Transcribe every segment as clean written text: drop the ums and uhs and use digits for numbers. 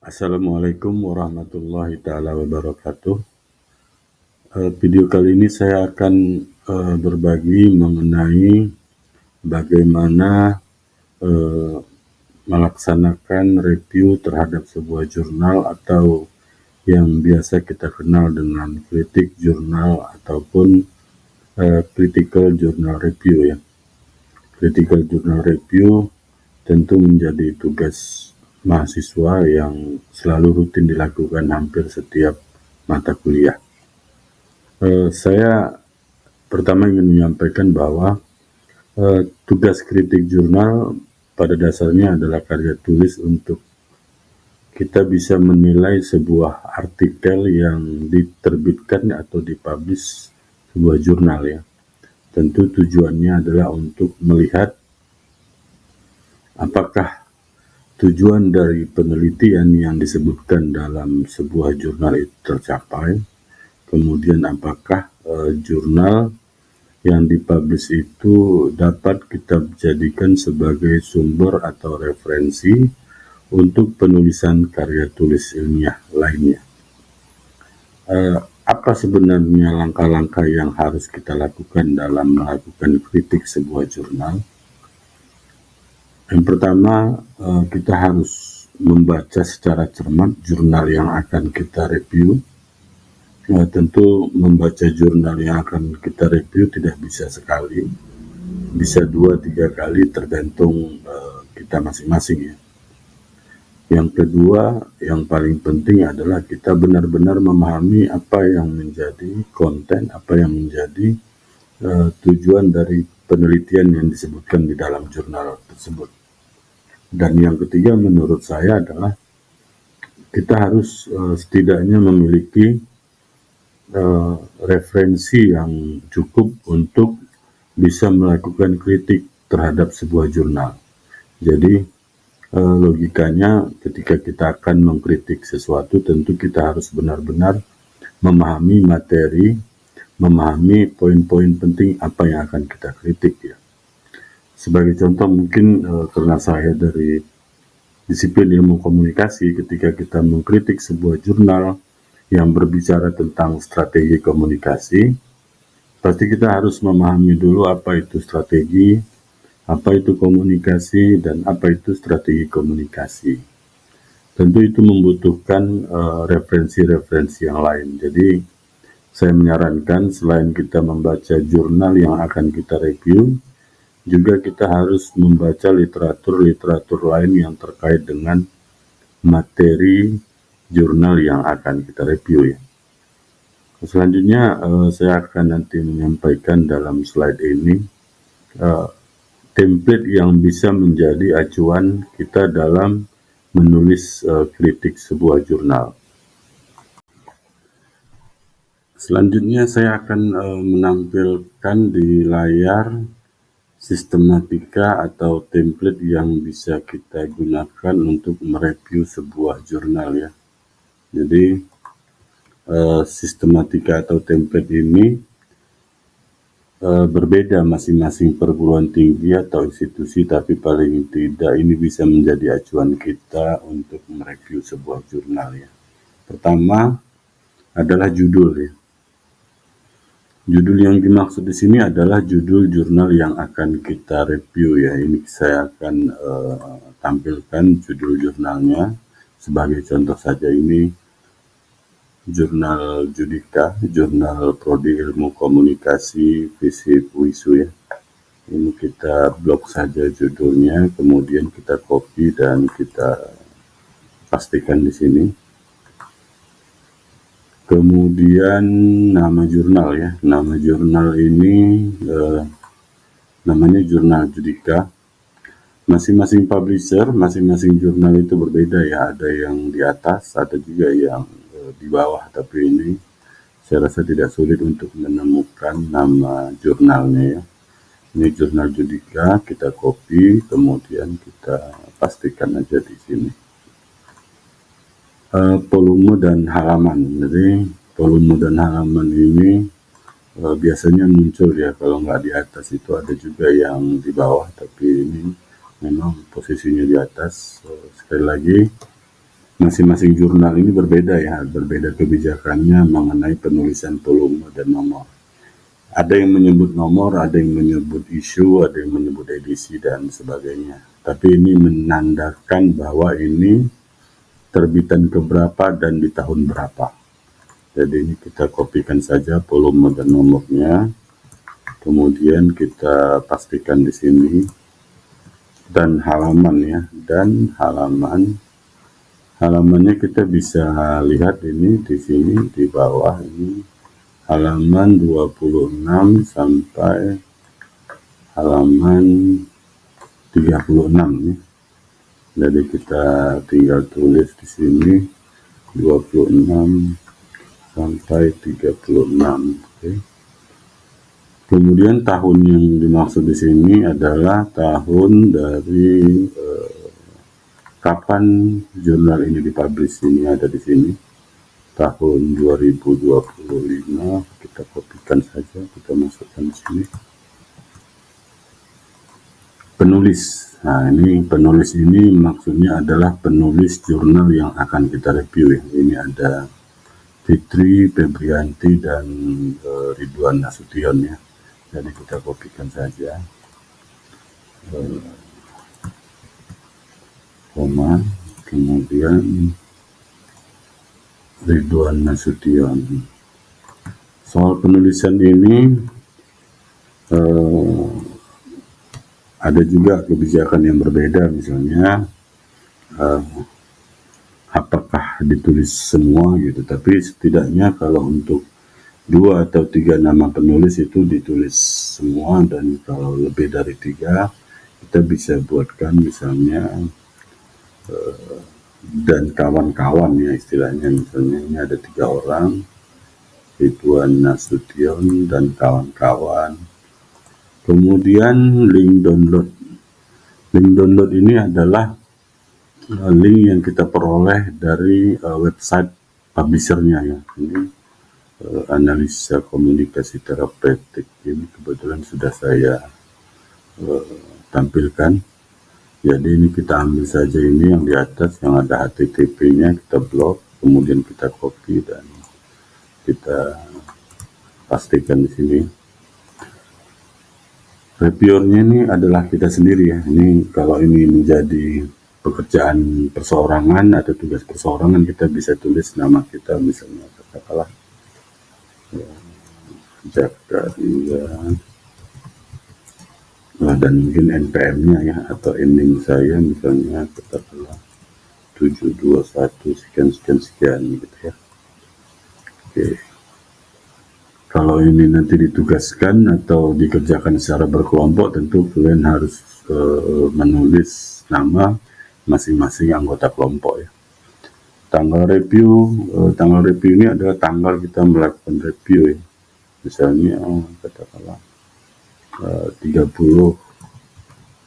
Assalamualaikum warahmatullahi taala wabarakatuh. Video kali ini saya akan berbagi mengenai bagaimana melaksanakan review terhadap sebuah jurnal atau yang biasa kita kenal dengan kritik jurnal ataupun critical journal review ya. Critical journal review tentu menjadi tugas mahasiswa yang selalu rutin dilakukan hampir setiap mata kuliah. Saya pertama ingin menyampaikan bahwa tugas kritik jurnal pada dasarnya adalah karya tulis untuk kita bisa menilai sebuah artikel yang diterbitkan atau dipublish sebuah jurnal ya. Tentu tujuannya adalah untuk melihat apakah tujuan dari penelitian yang disebutkan dalam sebuah jurnal itu tercapai, kemudian apakah jurnal yang dipublish itu dapat kita jadikan sebagai sumber atau referensi untuk penulisan karya tulis ilmiah lainnya. Apa sebenarnya langkah-langkah yang harus kita lakukan dalam melakukan kritik sebuah jurnal? Yang pertama, kita harus membaca secara cermat jurnal yang akan kita review. Tentu membaca jurnal yang akan kita review tidak bisa sekali, bisa 2-3 kali tergantung kita masing-masing ya. Yang kedua, yang paling penting adalah kita benar-benar memahami apa yang menjadi konten, apa yang menjadi tujuan dari penelitian yang disebutkan di dalam jurnal tersebut. Dan yang ketiga menurut saya adalah kita harus setidaknya memiliki referensi yang cukup untuk bisa melakukan kritik terhadap sebuah jurnal. Jadi logikanya ketika kita akan mengkritik sesuatu tentu kita harus benar-benar memahami materi, memahami poin-poin penting apa yang akan kita kritik ya. Sebagai contoh mungkin karena saya dari disiplin ilmu komunikasi, ketika kita mengkritik sebuah jurnal yang berbicara tentang strategi komunikasi, pasti kita harus memahami dulu apa itu strategi, apa itu komunikasi, dan apa itu strategi komunikasi. Tentu itu membutuhkan referensi-referensi yang lain. Jadi saya menyarankan selain kita membaca jurnal yang akan kita review, juga kita harus membaca literatur-literatur lain yang terkait dengan materi jurnal yang akan kita review ya. Selanjutnya saya akan nanti menyampaikan dalam slide ini template yang bisa menjadi acuan kita dalam menulis kritik sebuah jurnal. Selanjutnya saya akan menampilkan di layar sistematika atau template yang bisa kita gunakan untuk mereview sebuah jurnal ya. Jadi sistematika atau template ini berbeda masing-masing perguruan tinggi atau institusi, tapi paling tidak ini bisa menjadi acuan kita untuk mereview sebuah jurnal ya. Pertama adalah judul ya. Judul yang dimaksud di sini adalah judul jurnal yang akan kita review ya. Ini saya akan tampilkan judul jurnalnya. Sebagai contoh saja ini jurnal Judika, jurnal Prodi Ilmu Komunikasi FISIP UISU ya. Ini kita blok saja judulnya, kemudian kita copy dan kita pastikan di sini. Kemudian nama jurnal ya, nama jurnal ini namanya jurnal Judika. Masing-masing publisher, masing-masing jurnal itu berbeda ya, ada yang di atas, ada juga yang di bawah, tapi ini saya rasa tidak sulit untuk menemukan nama jurnalnya ya. Ini jurnal Judika, kita copy, kemudian kita pastikan aja di sini. Volume dan halaman. Jadi volume dan halaman ini biasanya muncul ya, kalau nggak di atas itu ada juga yang di bawah, tapi ini memang posisinya di atas. Sekali lagi Masing-masing jurnal ini berbeda ya, berbeda kebijakannya mengenai penulisan volume dan nomor. Ada yang menyebut nomor, ada yang menyebut isu, ada yang menyebut edisi dan sebagainya. Tapi ini menandakan bahwa ini terbitan keberapa dan di tahun berapa. Jadi ini kita kopikan saja volume dan nomornya. Kemudian kita pastikan di sini dan halaman ya, dan halamannya kita bisa lihat ini di sini di bawah ini halaman 26 sampai halaman 36 nih. Jadi kita tinggal tulis di sini 26 sampai 36. Oke. Kemudian tahun yang dimaksud di sini adalah tahun dari kapan jurnal ini dipublish, ini ada di sini. Tahun 2025, kita kopikan saja, kita masukkan di sini. Penulis. Nah, ini penulis ini maksudnya adalah penulis jurnal yang akan kita review ya. Ini ada Fitri, Febrianti, dan Ridwan Nasution ya. Jadi kita kopikan saja. Koma, kemudian Ridwan Nasution. Soal penulisan ini ada juga kebijakan yang berbeda, misalnya apakah ditulis semua gitu, tapi setidaknya kalau untuk 2 atau 3 nama penulis itu ditulis semua, dan kalau lebih dari 3 kita bisa buatkan misalnya dan kawan-kawan ya istilahnya. Misalnya ini ada 3 orang, Ridwan Nasution dan kawan-kawan. Kemudian link download. Link download ini adalah link yang kita peroleh dari website publishernya ya. Ini analisa komunikasi terapeutik, ini kebetulan sudah saya tampilkan. Jadi ini kita ambil saja ini yang di atas yang ada HTTP-nya, kita blok, kemudian kita copy dan kita pastikan di sini. Reviewernya ini adalah kita sendiri ya. Ini kalau ini menjadi pekerjaan perseorangan atau tugas perseorangan, kita bisa tulis nama kita, misalnya katakanlah Zakaria, dan mungkin NPM-nya ya, atau ending saya misalnya katakanlah 721 sekian gitu ya. Oke. Kalau ini nanti ditugaskan atau dikerjakan secara berkelompok, tentu kalian harus menulis nama masing-masing anggota kelompok ya. Tanggal review ini adalah tanggal kita melakukan review ya. Misalnya katakanlah 30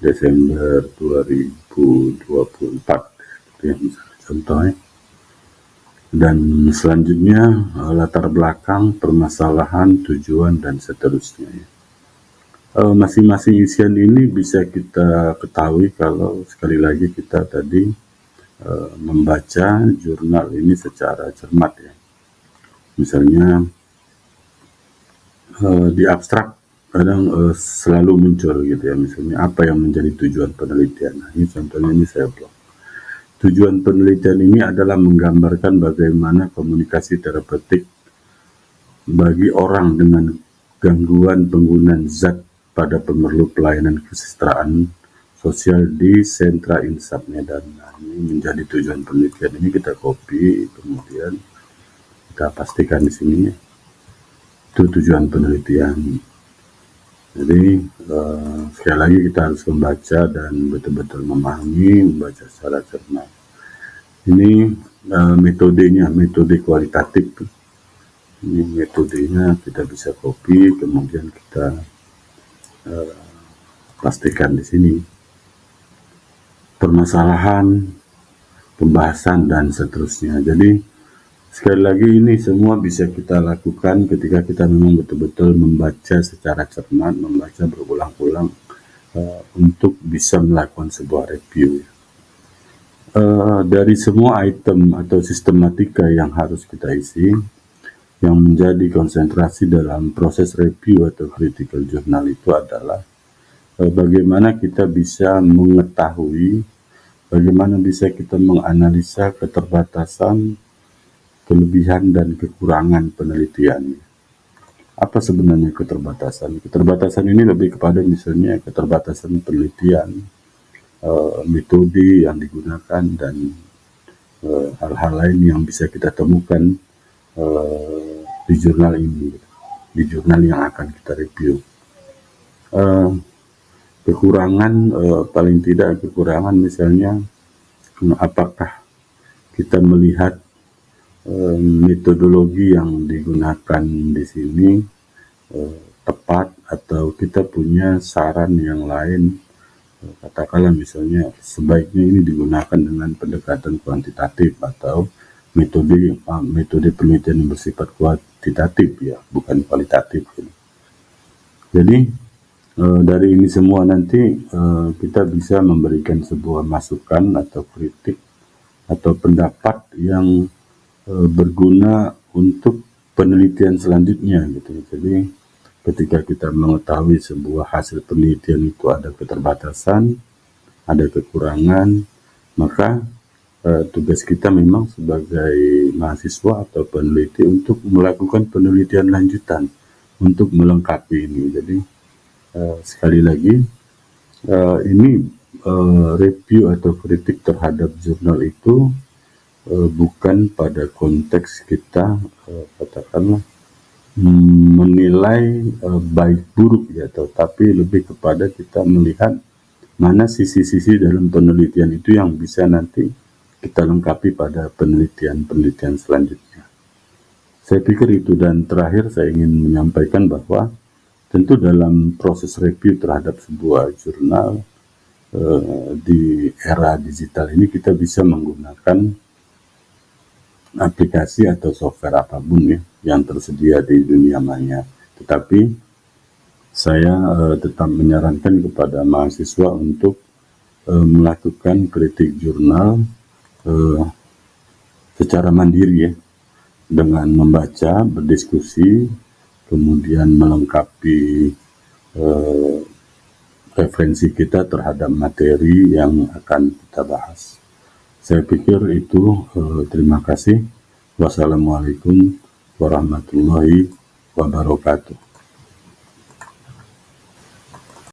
Desember 2024 ya, misalnya contohnya. Dan selanjutnya latar belakang, permasalahan, tujuan, dan seterusnya ya. Masing-masing isian ini bisa kita ketahui kalau sekali lagi kita tadi membaca jurnal ini secara cermat ya. Misalnya di abstrak kadang selalu muncul gitu ya, misalnya apa yang menjadi tujuan penelitian. Nah, ini contohnya ini saya blok. Tujuan penelitian ini adalah menggambarkan bagaimana komunikasi terapeutik bagi orang dengan gangguan penggunaan zat pada pemerlu pelayanan kesejahteraan sosial di sentra insaf Medan. Nah, ini menjadi tujuan penelitian. Ini kita copy, kemudian kita pastikan di sini. Itu tujuan penelitian. Jadi sekali lagi kita harus membaca dan betul-betul memahami, membaca secara cermat. Ini metodenya, metode kualitatif. Ini metodenya kita bisa copy, kemudian kita pastikan di sini. Permasalahan, pembahasan, dan seterusnya. Jadi sekali lagi ini semua bisa kita lakukan ketika kita memang betul-betul membaca secara cermat, membaca berulang-ulang untuk bisa melakukan sebuah review. Dari semua item atau sistematika yang harus kita isi, yang menjadi konsentrasi dalam proses review atau critical journal itu adalah bagaimana kita bisa mengetahui, bagaimana bisa kita menganalisa keterbatasan, kelebihan, dan kekurangan penelitian. Apa sebenarnya keterbatasan? Keterbatasan ini lebih kepada misalnya keterbatasan penelitian, metode yang digunakan, dan hal-hal lain yang bisa kita temukan di jurnal ini, di jurnal yang akan kita review. Kekurangan, paling tidak kekurangan misalnya apakah kita melihat metodologi yang digunakan di sini tepat, atau kita punya saran yang lain, katakanlah misalnya sebaiknya ini digunakan dengan pendekatan kuantitatif atau metode penelitian yang bersifat kuantitatif, ya, bukan kualitatif. Jadi dari ini semua nanti kita bisa memberikan sebuah masukan atau kritik atau pendapat yang berguna untuk penelitian selanjutnya gitu. Jadi ketika kita mengetahui sebuah hasil penelitian itu ada keterbatasan, ada kekurangan, maka tugas kita memang sebagai mahasiswa atau peneliti untuk melakukan penelitian lanjutan untuk melengkapi ini. Jadi sekali lagi ini review atau kritik terhadap jurnal itu bukan pada konteks kita katakanlah menilai baik buruk, ya, tetapi lebih kepada kita melihat mana sisi-sisi dalam penelitian itu yang bisa nanti kita lengkapi pada penelitian-penelitian selanjutnya. Saya pikir itu, dan terakhir saya ingin menyampaikan bahwa tentu dalam proses review terhadap sebuah jurnal di era digital ini kita bisa menggunakan aplikasi atau software apapun, ya, yang tersedia di dunia maya. Tetapi saya tetap menyarankan kepada mahasiswa untuk melakukan kritik jurnal secara mandiri, ya, dengan membaca, berdiskusi, kemudian melengkapi referensi kita terhadap materi yang akan kita bahas. Saya pikir itu. Terima kasih. Wassalamualaikum warahmatullahi wabarakatuh.